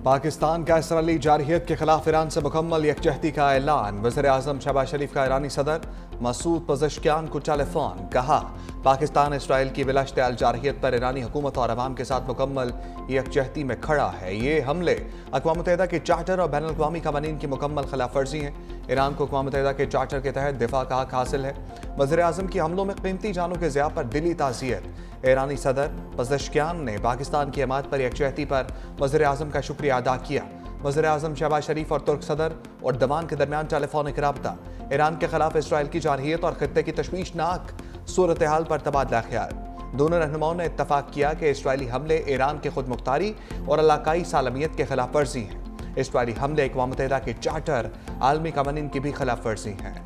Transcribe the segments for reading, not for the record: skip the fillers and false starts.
पाकिस्तान का इसराइली जारहियत के खिलाफ ईरान से मुकम्मल यकजहती का ऐलान। वज़ीर-ए-आज़म शहबाज शरीफ का ईरानी सदर मसूद पज़ेश्कियान को टेलीफोन। कहा, पाकिस्तान इसराइल की बिलाश्त अल जारहियत पर ईरानी हुकूमत और अवाम के साथ मुकम्मल यकजहती में खड़ा है। ये हमले अक़वाम मुत्तहिदा के चार्टर और बैनुल अक़वामी क़वानीन की मुकम्मल खिलाफ वर्जी हैं। ईरान को अक़वाम मुत्तहिदा के चार्टर के तहत दिफा का हक हासिल है। वज़ीर-ए-आज़म की हमलों में कीमती जानों के ज़िया पर दिली ताज़ियत। ईरानी सदर पज़ेश्कियान ने पाकिस्तान की हमायत पर यकजहती पर वज़ीर-ए-आज़म का शुक्रिया अदा किया। वज़ीर-ए-आज़म शहबाज शरीफ और तुर्क सदर एर्दोगान के दरमियान टेलीफोनिक राब्ता। ईरान के खिलाफ इसराइल की जारहियत और खित्ते की तशवीशनाक सूरत हाल पर तबादला ख्याल। दोनों रहनुमाओं ने इत्तफाक किया कि इसराइली हमले ईरान की खुद मुख्तारी और इलाकाई सालमियत के खिलाफ वर्जी हैं। इसराइली हमले अक़वाम मुत्तहिदा के चार्टर, आलमी क़वानीन की भी खिलाफ वर्जी हैं।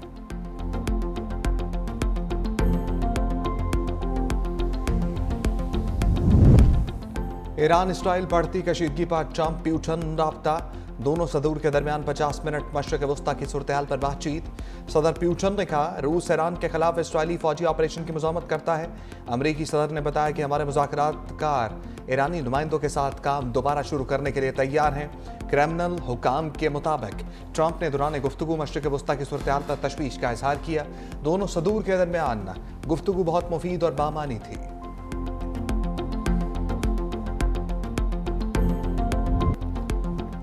ईरान इसराइल बढ़ती कशीदगी पर ट्रंप प्यूटन राब्ता। दोनों सदूर के दरमियान 50 मिनट मशरक़ वस्ता की सूरत हाल पर बातचीत। सदर प्यूटन ने कहा, रूस ईरान के खिलाफ इसराइली फौजी ऑपरेशन की मज़ामत करता है। अमरीकी सदर ने बताया कि हमारे मुज़ाकरातकार ईरानी नुमाइंदों के साथ काम दोबारा शुरू करने के लिए तैयार हैं। क्रेमलिन हुकाम के मुताबिक ट्रंप ने दौरान गुफ्तगू मशरक़ वस्ता की सूरत हाल पर तशवीश का इजहार किया। दोनों सदूर के दरमियान गुफ्तगू बहुत मुफीद और बामानी थी।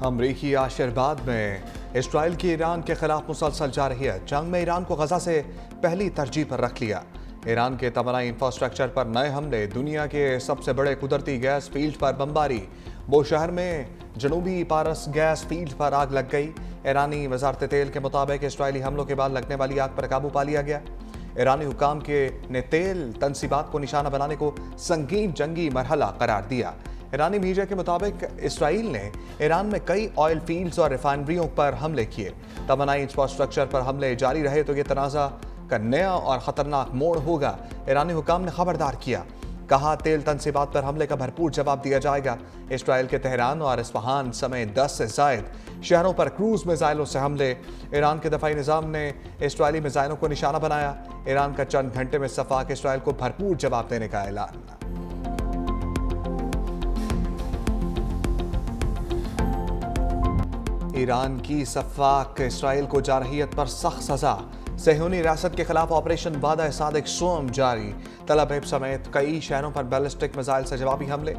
अमरीकी आशीर्वाद में इसराइल की ईरान के खिलाफ मुसलसल जारहियत। जंग में ईरान को गजा से पहली तरजीह पर रख लिया। ईरान के तवानाई इंफ्रास्ट्रक्चर पर नए हमले। दुनिया के सबसे बड़े कुदरती गैस फील्ड पर बमबारी। वो शहर में जनूबी पारस गैस फील्ड पर आग लग गई। ईरानी वजारत तेल के मुताबिक इसराइली हमलों के बाद लगने वाली आग पर काबू पा लिया गया। ईरानी हुकाम ने तेल तनसीबात को निशाना बनाने को संगीन जंगी मरहला करार दिया। ईरानी मीडिया के मुताबिक इसराइल ने ईरान में कई ऑयल फील्ड्स और रिफाइनरियों पर हमले किए। तवानाई इंफ्रास्ट्रक्चर पर हमले जारी रहे तो ये तनाज़ा का नया और ख़तरनाक मोड़ होगा। ईरानी हुकाम ने खबरदार किया। कहा, तेल तनसीबात पर हमले का भरपूर जवाब दिया जाएगा। इसराइल के तेहरान और इस्फहान समेत 10 से ज़ायद शहरों पर क्रूज मिसाइलों से हमले। ईरान के दफाई निज़ाम ने इसराइली मिसाइलों को निशाना बनाया। ईरान का चंद घंटे में सफाक इसराइल को भरपूर जवाब देने का ऐलान। ईरान की सफाक इसराइल को जारहियत पर सख्त सजा। सेहूनी रियासत के खिलाफ ऑपरेशन वादा सादिक सोम जारी। तल अवीव समेत कई शहरों पर बैलिस्टिक मिसाइल से जवाबी हमले।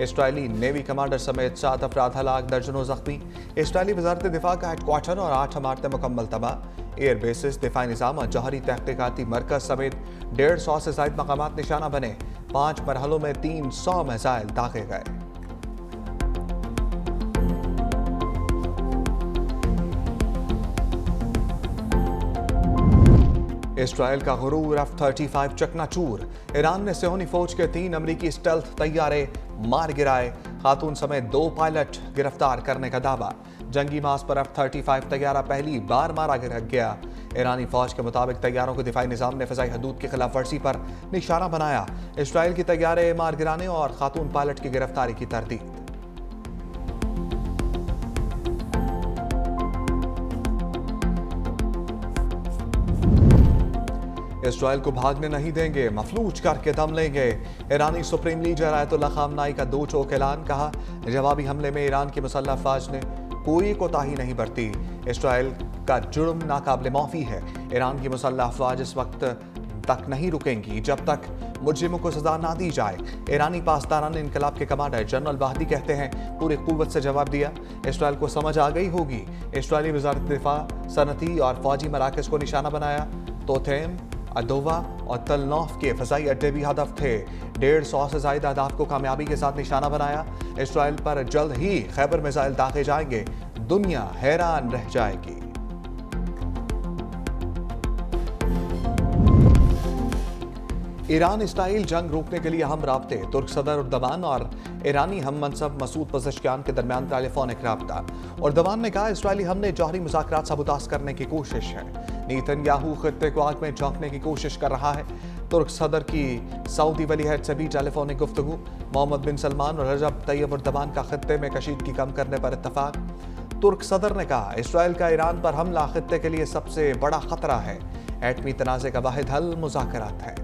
इसराइली नेवी कमांडर समेत 7 अफराद हलाक, दर्जनों जख्मी। इसराइली वजारत दिफा का हेडक्वार्टर और 8 इमारतें मुकम्मल तबाह। एयर बेसिस, दिफाई निज़ाम और जौहरी तहकीकाती मरकज समेत 150 से ज़ायद मकामात निशाना बने। 5 मरहलों में 300 मिसाइल दागे गए। इसराइल का गुरूर F-35 चकनाचूर। ईरान ने सेहूनी फौज के 3 अमरीकी स्टेल्थ तैयारे मार गिराए। खातून समेत 2 पायलट गिरफ्तार करने का दावा। जंगी मास पर F-35 तैयारा पहली बार मारा गया। ईरानी फौज के मुताबिक तैयारों को दिफाई निज़ाम ने फ़िज़ाई हदूद की खिलाफ वर्जी पर निशाना बनाया। इसराइल की तैयारे मार गिराने और खातून पायलट की गिरफ्तारी की तरदीद। इसराइल को भागने नहीं देंगे, मफलूज करके दम लेंगे। ईरानी सुप्रीम लीडर आयतुल्लाह खामनाई का 2 टोक ऐलान। कहा, जवाबी हमले में ईरान की मुसल्लह अफवाज ने कोई कोताही नहीं बरती। इसराइल का जुर्म नाकाबिल माफ़ी है। ईरान की मुसल्लह अफवाज इस वक्त तक नहीं रुकेंगी जब तक मुजरिमों को सजा ना दी जाए। ईरानी पासदारान इनकलाब के कमांडर जनरल वाहदी कहते हैं, पूरी कुव्वत से जवाब दिया। इसराइल को समझ आ गई होगी। इसराइली वजारत दिफा सनती और फौजी मराकज को निशाना बनाया। तोथेम, अदोवा और तलनौफ के फ़ज़ाई अड्डे भी हदफ थे। 150 से ज़ायद अहदाफ को कामयाबी के साथ निशाना बनाया। इसराइल पर जल्द ही खैबर मिसाइल दागे जाएंगे। दुनिया हैरान रह जाएगी। ईरान इसराइल जंग रोकने के लिए अहम राब्ते। तुर्क सदर एर्दोगान और ईरानी हम मनसब मसूद पज़ेश्कियान के दरमियान टेलीफोनिक राब्ता। एर्दोगान ने कहा, इसराइली हमले जौहरी मुज़ाकरात सबूतास करने की कोशिश है। नेतन्याहू खित्ते को आग में झोंकने की कोशिश कर रहा है। तुर्क सदर की सऊदी वलीअहद से भी टेलीफोनिक गुफ्तगू। मोहम्मद बिन सलमान और रजब तैयब एर्दोगान का खित्ते में कशीदगी कम करने पर इत्तफाक। तुर्क सदर ने कहा, इसराइल का ईरान पर हमला खित्ते के लिए सबसे बड़ा खतरा है। एटमी तनाज़े का वाहिद हल मुज़ाकरात है।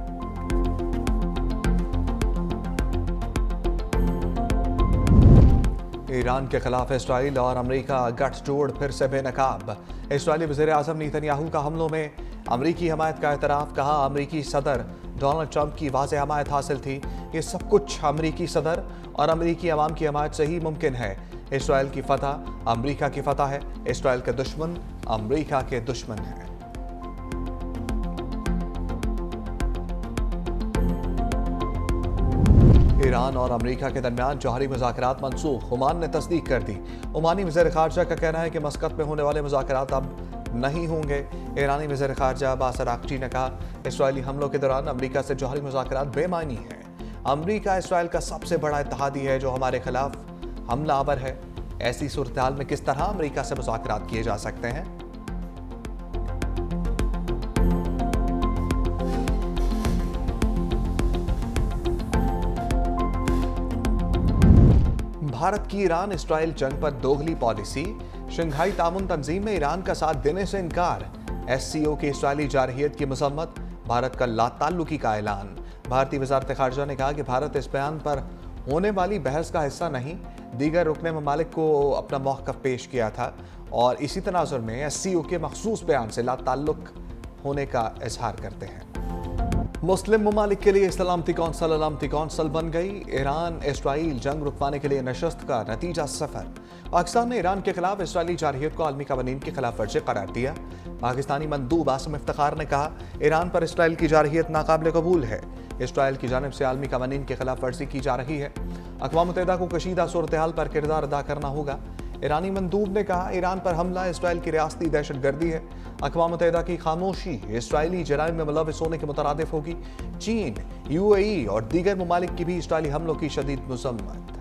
ईरान के खिलाफ इसराइल और अमेरिका गठजोड़ फिर से बेनकाब। इसराइली वज़ीर-ए-आज़म नेतन्याहू का हमलों में अमेरिकी हमायत का एतराफ़। कहा, अमेरिकी सदर डोनाल्ड ट्रंप की वाज़ेह हमायत हासिल थी। ये सब कुछ अमेरिकी सदर और अमेरिकी अवाम की हमायत से ही मुमकिन है। इसराइल की फतह अमेरिका की फतह है। इसराइल के दुश्मन अमेरिका के दुश्मन हैं। ईरान और अमेरिका के दरमियान जौहरी मुज़ाकरात मनसूख। ओमान ने तस्दीक कर दी। ओमानी वज़ीर ख़ारजा का कहना है कि मस्कत में होने वाले मुज़ाकरात अब नहीं होंगे। ईरानी वज़ीर ख़ारजा अब्बास अराग़ची ने कहा, इसराइली हमलों के दौरान अमेरिका से जौहरी मुज़ाकरात बेमानी हैं। अमेरिका इसराइल का सबसे बड़ा इत्तेहादी है जो हमारे खिलाफ हमलावर है। ऐसी सूरत हाल में किस तरह अमेरिका से मुज़ाकरात किए जा सकते हैं? भारत की ईरान इसराइल जंग पर दोगली पॉलिसी। शंघाई तामुन तंजीम में ईरान का साथ देने से इनकार। SCO की इसराइली जारहियत की मजम्मत। भारत का लाताल्लुकी का ऐलान। भारतीय वज़ारत ख़ारजा ने कहा कि भारत इस बयान पर होने वाली बहस का हिस्सा नहीं, दीगर रुकने ममालिक को अपना मौक़िफ़ पेश किया था और इसी तनाज़ुर में SCO के मखसूस बयान से लाताल्लुक होने का इजहार करते हैं। मुस्लिम ममालिक के लिए सलामती कौंसल बन गई। ईरान इसराइल जंग रुकवाने के लिए नशस्त का नतीजा सफर। पाकिस्तान ने ईरान के खिलाफ इसराइली जारहियत को आलमी कवानीन की खिलाफ वर्जी करार दिया। पाकिस्तानी मंदूब आसिम इफ्तिखार ने कहा, ईरान पर इसराइल की जारहियत नाकाबिल कबूल है। इसराइल की जानिब से आलमी कवानीन की खिलाफ वर्जी की जा रही है। अक़वाम मुत्तहिदा को कशीदा सूरत हाल पर किरदार अदा करना होगा। ईरानी मंदूब ने कहा, ईरान पर हमला इसराइल की रियासती दहशतगर्दी है। अक़वाम मुत्तहिदा की खामोशी इसराइली जराइम में मुलविस होने के मुतरादिफ होगी। चीन, UAE और दीगर ममालिक की भी इसराइली हमलों की शदीद मज़म्मत।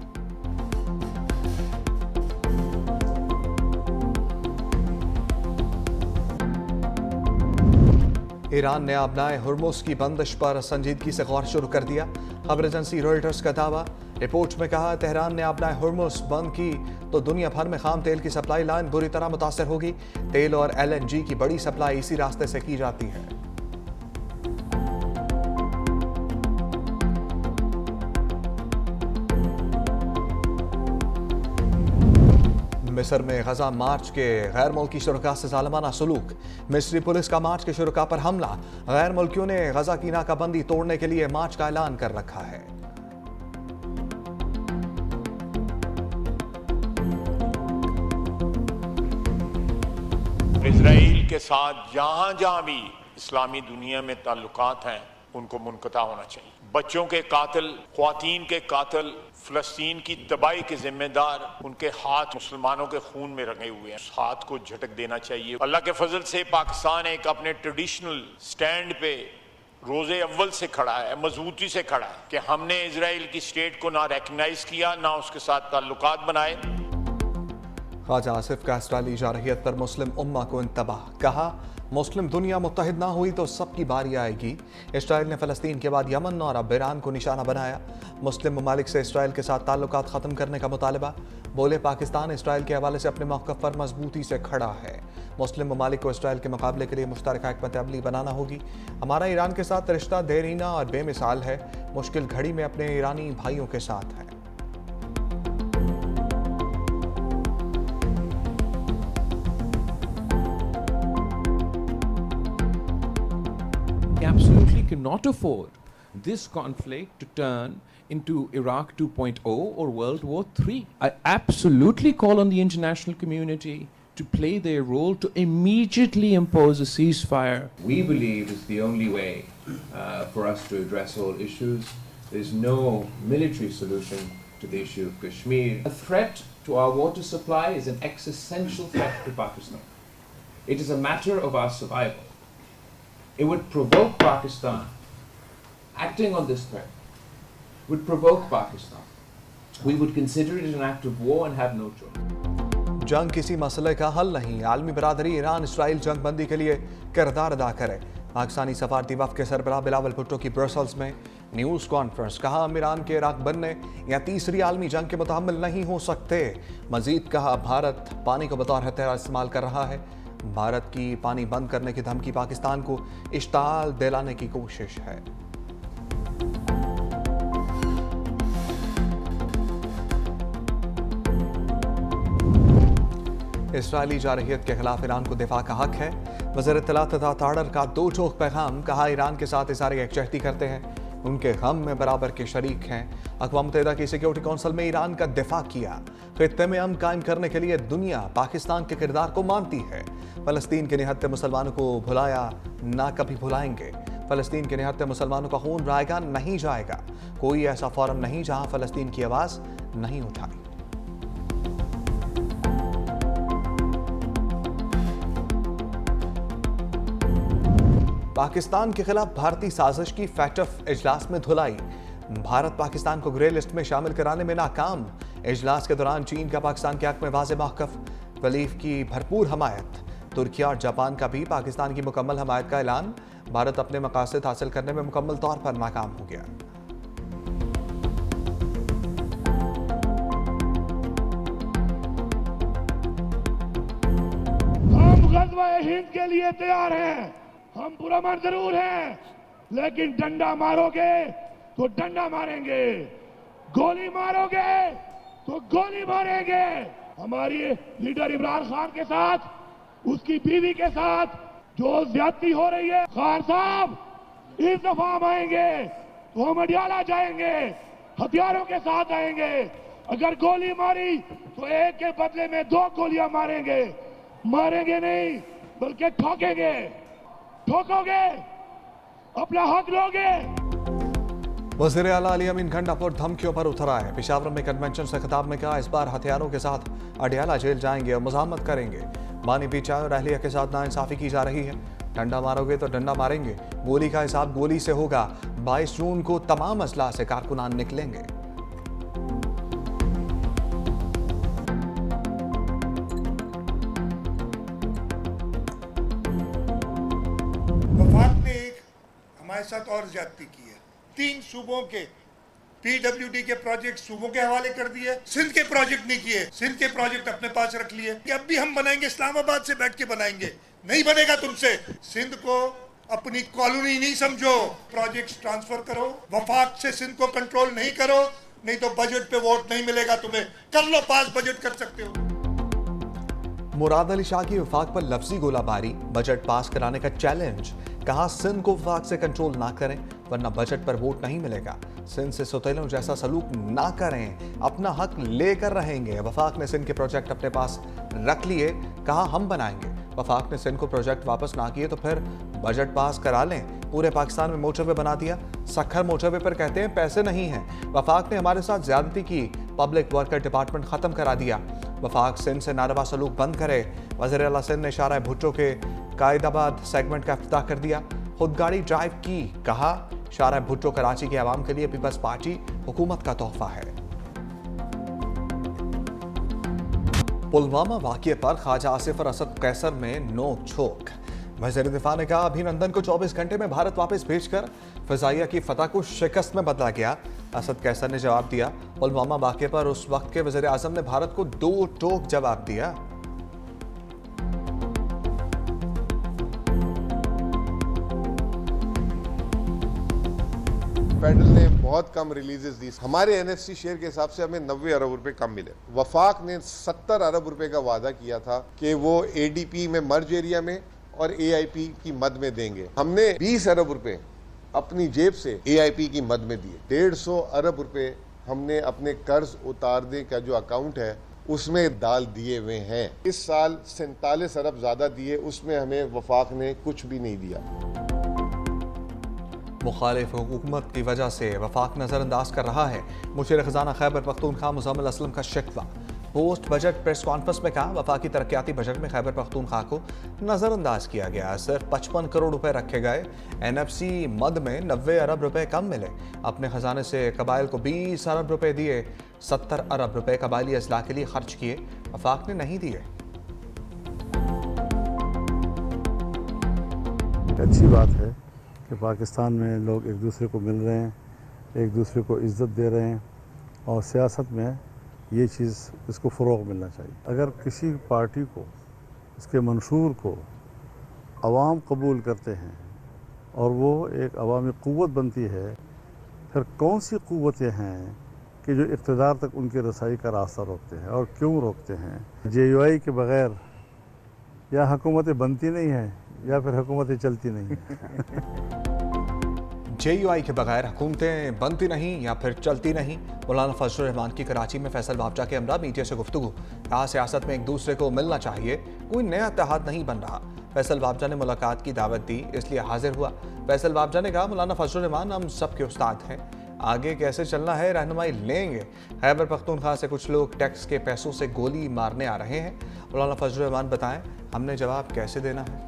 ईरान ने अपनाए हुर्मुज़ की बंदिश पर संजीदगी से गौर शुरू कर दिया। खबर एजेंसी रॉयटर्स का दावा। रिपोर्ट में कहा, तेहरान ने अपनाए हुर्मुज़ बंद की तो दुनिया भर में खाम तेल की सप्लाई लाइन बुरी तरह मुतासर होगी। तेल और LNG की बड़ी सप्लाई इसी रास्ते से की जाती है। मिस्र में गजा मार्च के गैर मुल्की शुरका से ज़ालिमाना सलूक। मिस्री पुलिस का मार्च के शुरका पर हमला। गैर मुल्कियों ने गजा की नाकाबंदी तोड़ने के लिए मार्च का ऐलान कर रखा है। इजराइल के साथ जहां जहां भी इस्लामी दुनिया में ताल्लुकात हैं उनको मुनक़ता होना चाहिए। बच्चों के कातिल, ख्वातीन के कातिल, फ़लस्तीन की तबाही के जिम्मेदार, उनके हाथ मुसलमानों के खून में रंगे हुए हैं। उस हाथ को झटक देना चाहिए। अल्लाह के फजल से पाकिस्तान एक अपने ट्रेडिशनल स्टैंड पे रोज़े अव्वल से खड़ा है, मजबूती से खड़ा है कि हमने इजराइल की स्टेट को ना रिकग्नाइज किया, ना उसके साथ ताल्लुकात बनाए। ख्वाजा आसिफ का इसराइली जारहियत पर मुस्लिम उम्मा को इंतबाह। कहा, मुस्लिम दुनिया मुत्तहिद ना हुई तो सबकी बारी आएगी। इसराइल ने फ़लस्तीन के बाद यमन और अब ईरान को निशाना बनाया। मुस्लिम ममालिक से इसराइल के साथ ताल्लुकात ख़त्म करने का मुतालबा। बोले, पाकिस्तान इसराइल के हवाले से अपने मौक़िफ़ पर मजबूती से खड़ा है। मुस्लिम ममालिक को इसराइल के मुकाबले के लिए मुश्तरका हिकमत अमली बनाना होगी। हमारा ईरान के साथ रिश्ता देरीना और बेमिसाल है। मुश्किल घड़ी में अपने ईरानी भाइयों के साथ है। Absolutely cannot afford this conflict to turn into Iraq 2.0 or World War III. I absolutely call on the international community to play their role to immediately impose a ceasefire. We believe is the only way for us to address all issues. There's no military solution to the issue of Kashmir. A threat to our water supply is an existential threat to Pakistan. It is a matter of our survival. It would provoke Pakistan, acting on this threat, would provoke Pakistan. We would consider it an act of war and have no choice. जंग किसी मसले का हल नहीं। आलमी बरादरी Iran Israel जंग बंदी के लिए किरदार अदा करे। पाकिस्तानी सफारती वफ़द के सरबराह बिलावल भुट्टो की ब्रसल्स में न्यूज़ कॉन्फ्रेंस। कहा, हम ईरान के इराक बनने या तीसरी आलमी जंग के मुतहम्मिल नहीं हो सकते। मजीद कहा, भारत पानी को बतौर हथियार इस्तेमाल कर रहा है। भारत की पानी बंद करने की धमकी पाकिस्तान को इश्ताल दिलाने की कोशिश है। इसराइली जारहियत के खिलाफ ईरान को दिफा का हक है। वज़ीर इत्तलात तथा ताड़र का दो टोक पैगाम, कहा ईरान के साथ इज़हार यकजहती करते हैं, उनके गम में बराबर के शरीक हैं। अक़वाम मुत्तहिदा की सिक्योरिटी कौंसिल में ईरान का दिफा किया। खित्ते में अमन कायम करने के लिए दुनिया पाकिस्तान के किरदार को मानती है। फ़लस्तीन के निहत्ते मुसलमानों को भुलाया, ना कभी भुलाएंगे। फ़लस्तीन के निहत्ते मुसलमानों का खून रायगा नहीं जाएगा। कोई ऐसा फोरम नहीं जहां फ़लस्तीन की आवाज़ नहीं उठाई। पाकिस्तान के खिलाफ भारतीय साजिश की फैटफ इजलास में धुलाई। भारत पाकिस्तान को ग्रे लिस्ट में शामिल कराने में नाकाम। इजलास के दौरान चीन का पाकिस्तान के हक में वाज़ेह मौक़िफ़, खलीफ की भरपूर हमायत। तुर्की और जापान का भी पाकिस्तान की मुकम्मल हमायत का ऐलान। भारत अपने मकासद हासिल करने में मुकम्मल तौर पर नाकाम हो गया। हम ग़ज़वा-ए हिंद के लिए तैयार हैं। हम पुरअमन जरूर हैं, लेकिन डंडा मारोगे तो डंडा मारेंगे, गोली मारोगे तो गोली मारेंगे। हमारी लीडर इमरान खान के साथ, उसकी बीवी के साथ जो ज्यादती हो रही है, खान साहब इस दफा हम आएंगे तो हम अडियाला जाएंगे, हथियारों के साथ आएंगे। अगर गोली मारी तो एक के बदले में दो गोलियां मारेंगे। मारेंगे नहीं बल्कि ठोकेंगे। ठोकोगे अपना हक लोगे। वज़ीर आला अली अमीन गंडापुर धमकियों पर उतर आए। पेशावर में कन्वेंशन से खिताब में कहा, इस बार हथियारों के साथ अडियाला जेल जाएंगे और मज़ामत करेंगे। बानी पीछा और अहलिया के साथ नाइंसाफ़ी की जा रही है। डंडा मारोगे तो डंडा मारेंगे। गोली का हिसाब गोली से होगा। 22 जून को तमाम अजला से कारकुनान निकलेंगे। वफाक ने एक हमारे साथ और ज्यादती की है। 3 सूबों के PWD के प्रोजेक्ट सूबों के हवाले कर दिए, सिंध के प्रोजेक्ट नहीं किए, सिंध के प्रोजेक्ट अपने पास रख लिए। अब भी हम बनाएंगे, इस्लामाबाद से बैठ के बनाएंगे, नहीं बनेगा तुमसे। सिंध को अपनी कॉलोनी नहीं समझो, प्रोजेक्ट्स ट्रांसफर करो। वफाक से सिंध को कंट्रोल नहीं करो, नहीं तो बजट पे वोट नहीं मिलेगा तुम्हें। कर लो पास, बजट कर सकते हो। मुराद अली शाह की वफाक पर लफ्जी गोलाबारी, बजट पास कराने का चैलेंज। कहा, सिंध को वफाक से कंट्रोल ना करें वरना बजट पर वोट नहीं मिलेगा। सिंध से सौतेलों जैसा सलूक ना करें, अपना हक लेकर रहेंगे। वफाक ने सिंध के प्रोजेक्ट अपने पास रख लिए। कहा, हम बनाएंगे। वफाक ने सिंध को प्रोजेक्ट वापस ना किए तो फिर बजट पास करा लें। पूरे पाकिस्तान में मोटरवे बना दिया। सखर मोटरवे पर कहते हैं पैसे नहीं हैं। वफाक ने हमारे साथ ज्यादती की। पब्लिक वर्कर डिपार्टमेंट खत्म करा दिया। वफाक सिंध से नारवा सलूक बंद करे। वज़ीर आला सिंध ने शाहराह भुट्टो के कायदाबाद सेगमेंट का इफ्तिताह कर दिया। खुदगाड़ी ड्राइव की। कहा, शाहराह भुट्टो कराची के आवाम के लिए पीपल्स पार्टी हुकूमत का तोहफा है। पुलवामा वाक़ये पर ख्वाजा आसिफ और असद कैसर में नोक झोंक। वज़ीर दिफा ने कहा, अभिनंदन को 24 घंटे में भारत वापस भेजकर फ़िज़ाइया की फतह को शिकस्त में बदला गया। असद कैसर ने जवाब दिया। पुलवामा वाक़ये पर उस वक्त के वज़ीर आज़म ने भारत को 2 टोक जवाब दिया। फेडरल ने बहुत कम रिलीजेस दी। हमारे NFC शेयर के हिसाब से हमें 90 अरब रुपए कम मिले। वफाक ने 70 अरब रुपए का वादा किया था कि वो ADP में मर्ज एरिया में और AIP की मद में देंगे। हमने 20 अरब रुपए अपनी जेब से AIP की मद में दिए। 150 अरब रुपए हमने अपने कर्ज उतारने का जो अकाउंट है उसमें डाल दिए हुए हैं। इस साल 47 अरब ज्यादा दिए, उसमें हमें वफाक ने कुछ भी नहीं दिया। मुखालिफ हुकूमत की वजह से वफाक नज़रअंदाज कर रहा है। मुशीर खजाना खैबर पख्तूनख्वा मुज़म्मिल असलम का शिकवा। पोस्ट बजट प्रेस कॉन्फ्रेंस में कहा, वफाकी तरक्याती बजट में खैबर पख्तूनख्वा को नज़रअंदाज किया गया। सिर्फ 55 करोड़ रुपए रखे गए। NFC मद में 90 अरब रुपए कम मिले। अपने खजाने से कबाइल को 20 अरब रुपए दिए। 70 अरब रुपए कबाइली अजला के लिए खर्च किए। वफाक ने नहीं दिए। अच्छी बात है कि पाकिस्तान में लोग एक दूसरे को मिल रहे हैं, एक दूसरे को इज़्ज़त दे रहे हैं और सियासत में ये चीज़, इसको फ़रोग़ मिलना चाहिए। अगर किसी पार्टी को, इसके मंशूर को अवाम कबूल करते हैं और वो एक अवामी क़ुव्वत बनती है, फिर कौन सी क़ुव्वतें हैं कि जो इक़्तिदार तक उनकी रसाई का रास्ता रोकते हैं और क्यों रोकते हैं? JUI के बग़ैर या हुकूमतें बनती नहीं हैं या फिर हुकूमतें चलती नहीं हैं। JUI के बगैर हुकूमतें बनती नहीं या फिर चलती नहीं। मौलाना फजलुर रहमान की कराची में फैसल बाबजा के हमरा मीडिया से गुफ्तगू। कहा सियासत में एक दूसरे को मिलना चाहिए, कोई नया इत्तेहाद नहीं बन रहा। फैसल बाबजा ने मुलाकात की दावत दी, इसलिए हाजिर हुआ। फैसल बाबजा ने कहा मौलाना फजलुर रहमान हम सब के उस्ताद हैं, आगे कैसे चलना है रहनुमाई लेंगे। खैबर पख्तूनख्वा से कुछ लोग टैक्स के पैसों से गोली मारने आ रहे हैं। मौलाना फजलुर रहमान बताएं हमने जवाब कैसे देना है।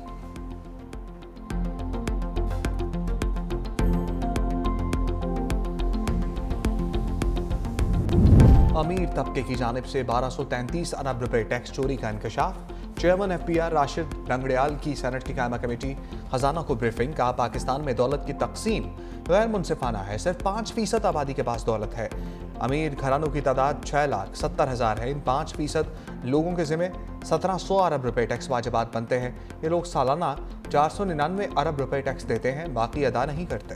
अमीर तबके की जानिब से 1233 अरब रुपए टैक्स चोरी का इंकशाफ। चेयरमैन FPR राशिद रंगड़ियाल की सेनेट की कायमा कमेटी खजाना को ब्रीफिंग। कहा पाकिस्तान में दौलत की तकसीम गैर मुनसिफाना है, सिर्फ 5% आबादी के पास दौलत है। अमीर घरानों की तादाद 6,70,000 है। इन 5% लोगों के जिम्मे 1700 अरब रुपए टैक्स वाजिबात बनते हैं। ये लोग सालाना 499 अरब रुपए टैक्स देते हैं, बाकी अदा नहीं करते।